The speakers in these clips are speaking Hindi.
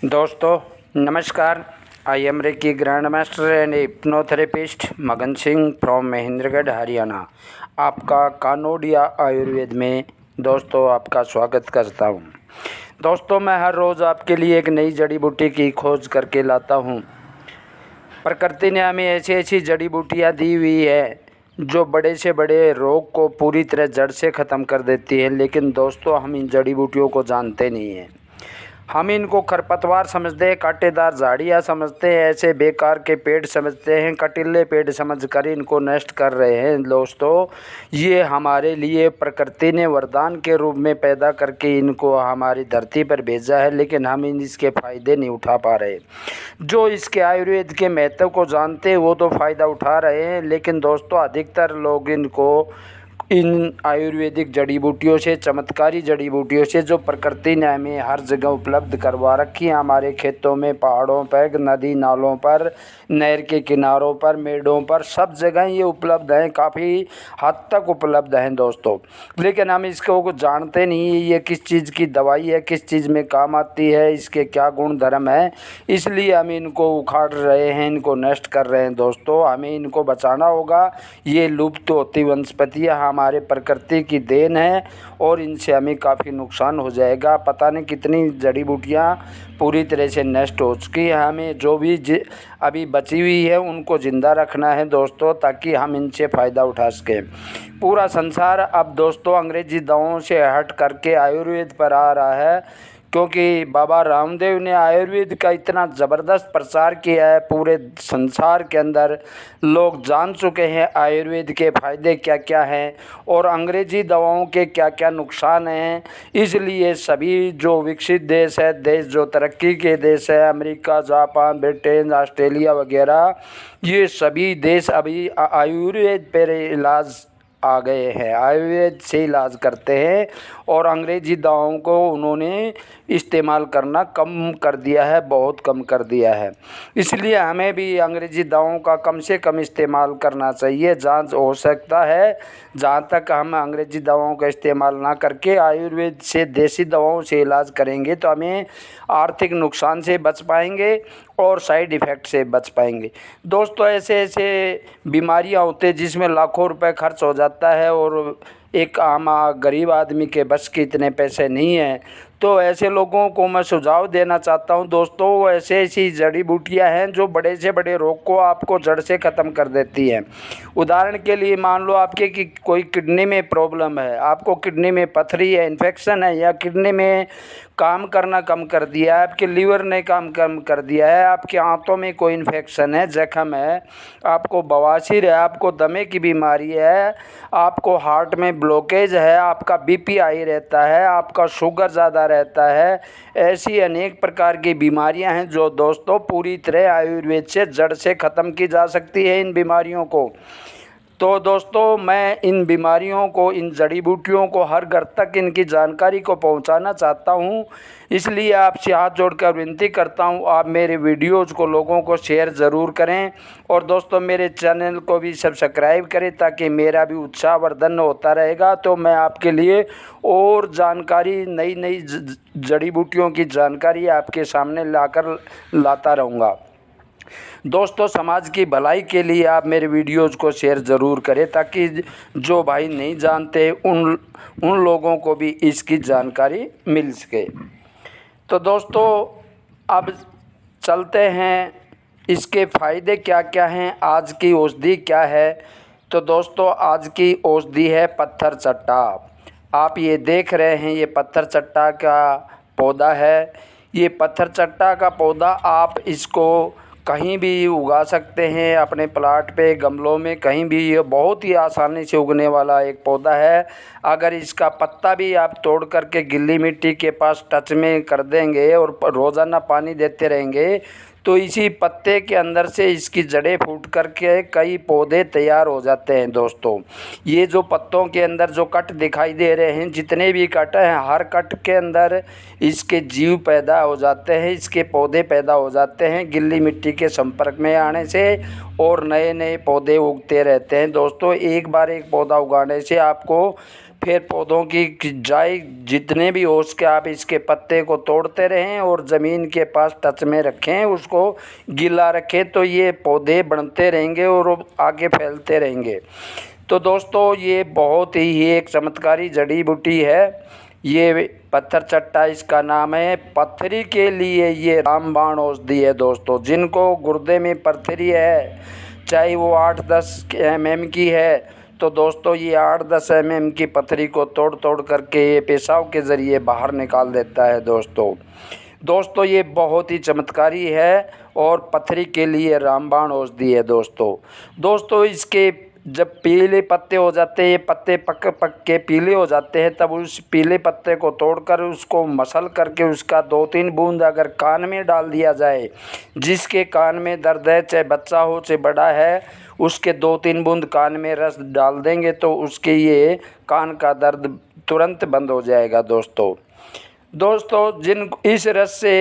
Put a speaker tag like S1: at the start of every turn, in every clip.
S1: दोस्तों नमस्कार। I am reiki grand master and hypnotherapist मगन सिंह फ्रॉम महेंद्रगढ़ हरियाणा। आपका कानोडिया आयुर्वेद में दोस्तों आपका स्वागत करता हूं। दोस्तों मैं हर रोज़ आपके लिए एक नई जड़ी बूटी की खोज करके लाता हूं। प्रकृति ने हमें ऐसी ऐसी जड़ी बूटियाँ दी हुई है जो बड़े से बड़े रोग को पूरी तरह जड़ से ख़त्म कर देती है, लेकिन दोस्तों हम इन जड़ी बूटियों को जानते नहीं हैं। हम इनको खरपतवार समझते हैं, कांटेदार झाड़ियाँ समझते हैं, ऐसे बेकार के पेड़ समझते हैं, कटीले पेड़ समझकर इनको नष्ट कर रहे हैं। दोस्तों ये हमारे लिए प्रकृति ने वरदान के रूप में पैदा करके इनको हमारी धरती पर भेजा है, लेकिन हम इसके फ़ायदे नहीं उठा पा रहे। जो इसके आयुर्वेद के महत्व को जानते हैं वो तो फ़ायदा उठा रहे हैं, लेकिन दोस्तों अधिकतर लोग इन आयुर्वेदिक जड़ी बूटियों से, चमत्कारी जड़ी बूटियों से जो प्रकृति ने हमें हर जगह उपलब्ध करवा रखी है, हमारे खेतों में, पहाड़ों पर, नदी नालों पर, नहर के किनारों पर, मेड़ों पर, सब जगह ये उपलब्ध हैं, काफ़ी हद तक उपलब्ध हैं दोस्तों। लेकिन हम इसको जानते नहीं है ये किस चीज़ की दवाई है, किस चीज़ में काम आती है, इसके क्या गुण धर्म है, इसलिए हम इनको उखाड़ रहे हैं, इनको नष्ट कर रहे हैं। दोस्तों हमें इनको बचाना होगा। ये लुप्त होती वनस्पतियाँ हमारे प्रकृति की देन है और इनसे हमें काफ़ी नुकसान हो जाएगा। पता नहीं कितनी जड़ी बूटियाँ पूरी तरह से नष्ट हो चुकी है। हमें जो भी अभी बची हुई है उनको ज़िंदा रखना है दोस्तों, ताकि हम इनसे फ़ायदा उठा सकें। पूरा संसार अब दोस्तों अंग्रेज़ी दवाओं से हट करके आयुर्वेद पर आ रहा है, क्योंकि बाबा रामदेव ने आयुर्वेद का इतना ज़बरदस्त प्रचार किया है। पूरे संसार के अंदर लोग जान चुके हैं आयुर्वेद के फ़ायदे क्या क्या हैं और अंग्रेज़ी दवाओं के क्या क्या नुकसान हैं। इसलिए सभी जो विकसित देश है, देश जो तरक्की के देश है, अमेरिका, जापान, ब्रिटेन, ऑस्ट्रेलिया वगैरह, ये सभी देश अभी आयुर्वेद पर इलाज आ गए हैं, आयुर्वेद से इलाज करते हैं और अंग्रेज़ी दवाओं को उन्होंने इस्तेमाल करना कम कर दिया है, बहुत कम कर दिया है। इसलिए हमें भी अंग्रेज़ी दवाओं का कम से कम इस्तेमाल करना चाहिए। जहाँ हो सकता है, जहाँ तक हम अंग्रेज़ी दवाओं का इस्तेमाल ना करके आयुर्वेद से, देसी दवाओं से इलाज करेंगे तो हमें आर्थिक नुकसान से बच पाएंगे और साइड इफ़ेक्ट से बच पाएंगे। दोस्तों ऐसे ऐसे बीमारियां होते हैं जिसमें लाखों रुपए खर्च हो जाता है और एक आम गरीब आदमी के बस के इतने पैसे नहीं हैं। तो ऐसे लोगों को मैं सुझाव देना चाहता हूं दोस्तों, ऐसे ऐसी जड़ी बूटियां हैं जो बड़े से बड़े रोग को आपको जड़ से ख़त्म कर देती हैं। उदाहरण के लिए मान लो आपके कि कोई किडनी में प्रॉब्लम है, आपको किडनी में पथरी है, इन्फेक्शन है, या किडनी में काम करना कम कर दिया है, आपके लीवर ने काम कम कर दिया है, आपके आंतों में कोई इन्फेक्शन है, जख्म है, आपको बवासीर है, आपको दमे की बीमारी है, आपको हार्ट में ब्लॉकेज है, आपका बीपी हाई रहता है, आपका शुगर ज़्यादा रहता है, ऐसी अनेक प्रकार की बीमारियां हैं जो दोस्तों पूरी तरह आयुर्वेद से जड़ से ख़त्म की जा सकती है इन बीमारियों को। तो दोस्तों मैं इन बीमारियों को, इन जड़ी बूटियों को हर घर तक इनकी जानकारी को पहुंचाना चाहता हूं। इसलिए आपसे हाथ जोड़कर विनती करता हूं, आप मेरे वीडियोज़ को लोगों को शेयर ज़रूर करें और दोस्तों मेरे चैनल को भी सब्सक्राइब करें ताकि मेरा भी उत्साहवर्धन होता रहेगा। तो मैं आपके लिए और जानकारी, नई नई जड़ी बूटियों की जानकारी आपके सामने लाता रहूँगा। दोस्तों समाज की भलाई के लिए आप मेरे वीडियोज़ को शेयर ज़रूर करें ताकि जो भाई नहीं जानते उन लोगों को भी इसकी जानकारी मिल सके। तो दोस्तों अब चलते हैं, इसके फ़ायदे क्या क्या हैं, आज की औषधि क्या है। तो दोस्तों आज की औषधि है पत्थर चट्टा। आप ये देख रहे हैं, ये पत्थर चट्टा का पौधा है। ये पत्थर चट्टा का पौधा आप इसको कहीं भी उगा सकते हैं, अपने प्लाट पे, गमलों में, कहीं भी। ये बहुत ही आसानी से उगने वाला एक पौधा है। अगर इसका पत्ता भी आप तोड़ करके गिल्ली मिट्टी के पास टच में कर देंगे और रोज़ाना पानी देते रहेंगे तो इसी पत्ते के अंदर से इसकी जड़ें फूट करके कई पौधे तैयार हो जाते हैं। दोस्तों ये जो पत्तों के अंदर जो कट दिखाई दे रहे हैं, जितने भी कट हैं, हर कट के अंदर इसके जीव पैदा हो जाते हैं, इसके पौधे पैदा हो जाते हैं गिल्ली मिट्टी के संपर्क में आने से, और नए नए पौधे उगते रहते हैं। दोस्तों एक बार एक पौधा उगाने से आपको फिर पौधों की जाए जितने भी हो सके आप इसके पत्ते को तोड़ते रहें और ज़मीन के पास टच में रखें, उसको गीला रखें, तो ये पौधे बढ़ते रहेंगे और आगे फैलते रहेंगे। तो दोस्तों ये बहुत ही एक चमत्कारी जड़ी बूटी है। ये पत्थर चट्टा इसका नाम है। पत्थरी के लिए ये रामबाण औषधि है दोस्तों। जिनको गुर्दे में पत्थरी है, चाहे वो 8-10 mm की है, तो दोस्तों ये 8-10 mm की पत्थरी को तोड़ तोड़ करके ये पेशाब के ज़रिए बाहर निकाल देता है दोस्तों ये बहुत ही चमत्कारी है और पत्थरी के लिए रामबाण औषधि है दोस्तों इसके जब पीले पत्ते हो जाते हैं, पत्ते पक के पीले हो जाते हैं, तब उस पीले पत्ते को तोड़कर उसको मसल करके उसका 2-3 बूंद अगर कान में डाल दिया जाए, जिसके कान में दर्द है, चाहे बच्चा हो चाहे बड़ा है, उसके 2-3 बूंद कान में रस डाल देंगे तो उसके ये कान का दर्द तुरंत बंद हो जाएगा दोस्तों जिन इस रस से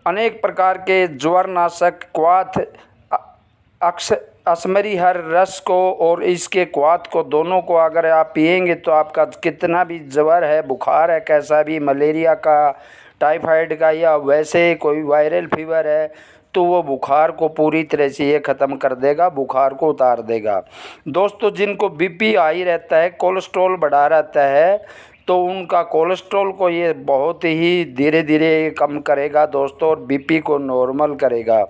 S1: अनेक प्रकार के ज्वरनाशक, क्वाथ, अश्मरी हर रस को और इसके क्वाथ को दोनों को अगर आप पिएंगे तो आपका कितना भी ज्वर है, बुखार है, कैसा भी मलेरिया का, टाइफाइड का या वैसे कोई वायरल फीवर है, तो वो बुखार को पूरी तरह से ये ख़त्म कर देगा, बुखार को उतार देगा दोस्तों जिनको बीपी हाई रहता है, कोलेस्ट्रॉल बढ़ा रहता है, तो उनका कोलेस्ट्रॉल को ये बहुत ही धीरे धीरे कम करेगा दोस्तों और बीपी को नॉर्मल करेगा।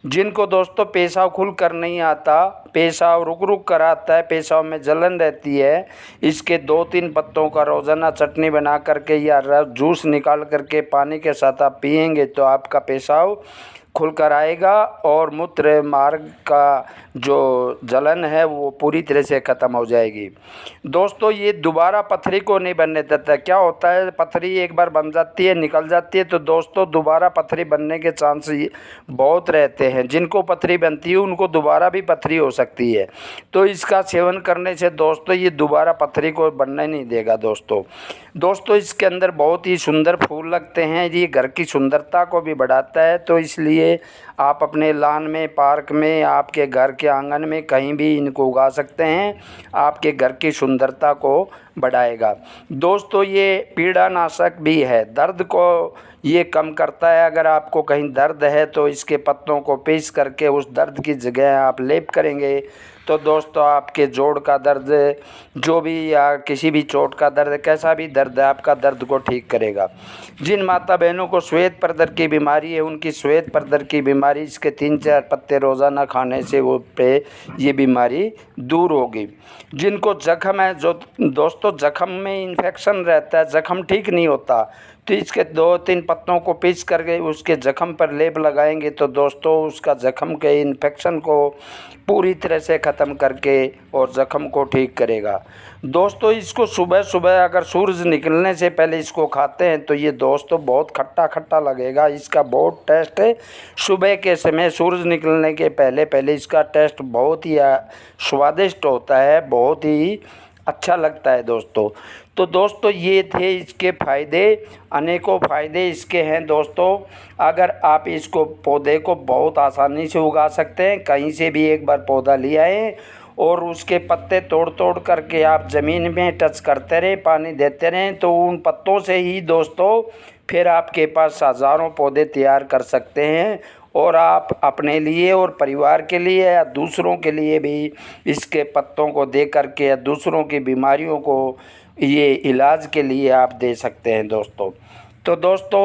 S1: जिनको दोस्तों पेशाब खुल कर नहीं आता, पेशाब रुक रुक कर आता है, पेशाब में जलन रहती है, इसके 2-3 पत्तों का रोज़ाना चटनी बना करके या जूस निकाल करके पानी के साथ आप पिएंगे तो आपका पेशाब खुल कर आएगा और मूत्र मार्ग का जो जलन है वो पूरी तरह से ख़त्म हो जाएगी दोस्तों। ये दोबारा पथरी को नहीं बनने देता। क्या होता है, पथरी एक बार बन जाती है, निकल जाती है, तो दोस्तों दोबारा पथरी बनने के चांस बहुत रहते हैं। जिनको पथरी बनती है उनको दोबारा भी पथरी हो सकती है, तो इसका सेवन करने से दोस्तों ये दोबारा पथरी को बनने नहीं देगा दोस्तों इसके अंदर बहुत ही सुंदर फूल लगते हैं, ये घर की सुंदरता को भी बढ़ाता है, तो इसलिए आप अपने लॉन में, पार्क में, आपके घर के आंगन में कहीं भी इनको उगा सकते हैं, आपके घर की सुंदरता को बढ़ाएगा दोस्तों। ये पीड़ानाशक भी है, दर्द को ये कम करता है। अगर आपको कहीं दर्द है तो इसके पत्तों को पीस करके उस दर्द की जगह आप लेप करेंगे तो दोस्तों आपके जोड़ का दर्द जो भी या किसी भी चोट का दर्द, कैसा भी दर्द है, आपका दर्द को ठीक करेगा। जिन माता बहनों को श्वेत प्रदर की बीमारी है, उनकी श्वेत प्रदर की बीमारी इसके 3-4 पत्ते रोज़ाना खाने से वो पे ये बीमारी दूर होगी। जिनको जख्म है, जो दोस्तों जख्म में इन्फेक्शन रहता है, जख्म ठीक नहीं होता, तो इसके 2-3 पत्तों को पीस करके उसके जख्म पर लेप लगाएंगे तो दोस्तों उसका जख्म के इन्फेक्शन को पूरी तरह से ख़त्म करके और ज़ख्म को ठीक करेगा दोस्तों। इसको सुबह सुबह अगर सूरज निकलने से पहले इसको खाते हैं तो ये दोस्तों बहुत खट्टा खट्टा लगेगा। इसका बहुत टेस्ट है, सुबह के समय सूरज निकलने के पहले पहले इसका टेस्ट बहुत ही स्वादिष्ट होता है, बहुत ही अच्छा लगता है दोस्तों। तो दोस्तों ये थे इसके फ़ायदे, अनेकों फ़ायदे इसके हैं दोस्तों। अगर आप इसको पौधे को बहुत आसानी से उगा सकते हैं, कहीं से भी एक बार पौधा ले आए और उसके पत्ते तोड़ तोड़ करके आप ज़मीन में टच करते रहें, पानी देते रहें, तो उन पत्तों से ही दोस्तों फिर आपके पास हज़ारों पौधे तैयार कर सकते हैं और आप अपने लिए और परिवार के लिए या दूसरों के लिए भी इसके पत्तों को दे करके या दूसरों की बीमारियों को ये इलाज के लिए आप दे सकते हैं दोस्तों। तो दोस्तों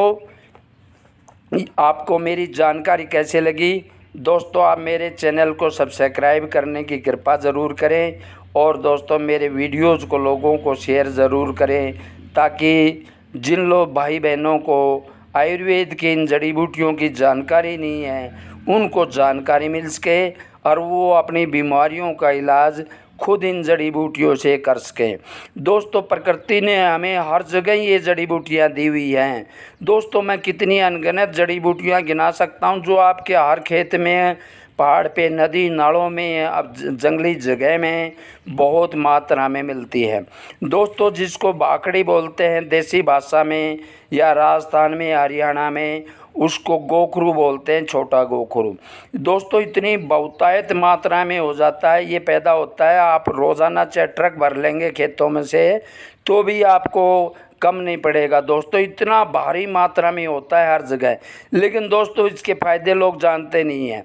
S1: आपको मेरी जानकारी कैसे लगी दोस्तों, आप मेरे चैनल को सब्सक्राइब करने की कृपा ज़रूर करें और दोस्तों मेरे वीडियोज़ को लोगों को शेयर ज़रूर करें, ताकि जिन लोग भाई बहनों को आयुर्वेद की इन जड़ी बूटियों की जानकारी नहीं है उनको जानकारी मिल सके और वो अपनी बीमारियों का इलाज खुद इन जड़ी बूटियों से कर सकें दोस्तों। प्रकृति ने हमें हर जगह ये जड़ी बूटियाँ दी हुई हैं दोस्तों। मैं कितनी अनगिनत जड़ी बूटियाँ गिना सकता हूँ जो आपके हर खेत में, पहाड़ पे, नदी नालों में, अब जंगली जगह में बहुत मात्रा में मिलती है दोस्तों। जिसको बाकड़ी बोलते हैं देसी भाषा में, या राजस्थान में, हरियाणा में, उसको गोखरू बोलते हैं, छोटा गोखरू। दोस्तों इतनी बहुतायत मात्रा में हो जाता है, ये पैदा होता है। आप रोज़ाना चाहे ट्रक भर लेंगे खेतों में से तो भी आपको कम नहीं पड़ेगा दोस्तों, इतना भारी मात्रा में होता है हर जगह। लेकिन दोस्तों इसके फ़ायदे लोग जानते नहीं हैं।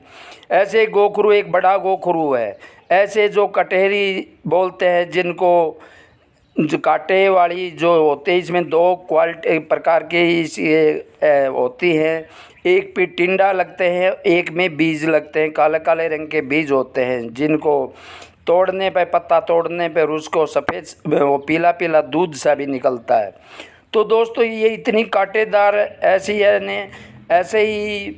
S1: ऐसे गोखरू एक बड़ा गोखरू है। ऐसे जो कटहरी बोलते हैं, जिनको जो कांटे वाली जो होते हैं, इसमें दो क्वालिटी प्रकार के ये होती हैं। एक पे टिंडा लगते हैं, एक में बीज लगते हैं, काले काले रंग के बीज होते हैं, जिनको तोड़ने पे, पत्ता तोड़ने पे उसको सफ़ेद वो पीला पीला दूध सा भी निकलता है। तो दोस्तों ये इतनी कांटेदार ऐसी है ने ऐसे ही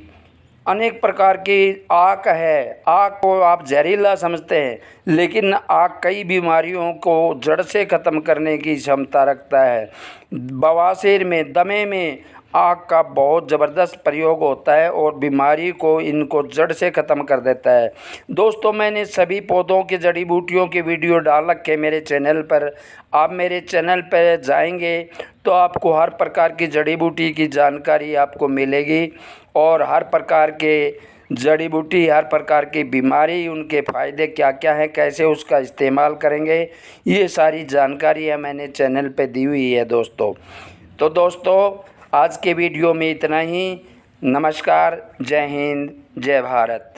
S1: अनेक प्रकार की आक है। आक को आप जहरीला समझते हैं, लेकिन आक कई बीमारियों को जड़ से ख़त्म करने की क्षमता रखता है। बवासीर में, दमे में आक का बहुत ज़बरदस्त प्रयोग होता है और बीमारी को इनको जड़ से ख़त्म कर देता है। दोस्तों मैंने सभी पौधों की जड़ी बूटियों की वीडियो डाल रखे मेरे चैनल पर। आप मेरे चैनल पर जाएंगे तो आपको हर प्रकार की जड़ी बूटी की जानकारी आपको मिलेगी और हर प्रकार के जड़ी बूटी, हर प्रकार की बीमारी, उनके फ़ायदे क्या क्या हैं, कैसे उसका इस्तेमाल करेंगे, ये सारी जानकारियाँ मैंने चैनल पे दी हुई है दोस्तों। तो दोस्तों आज के वीडियो में इतना ही। नमस्कार, जय हिंद, जय भारत।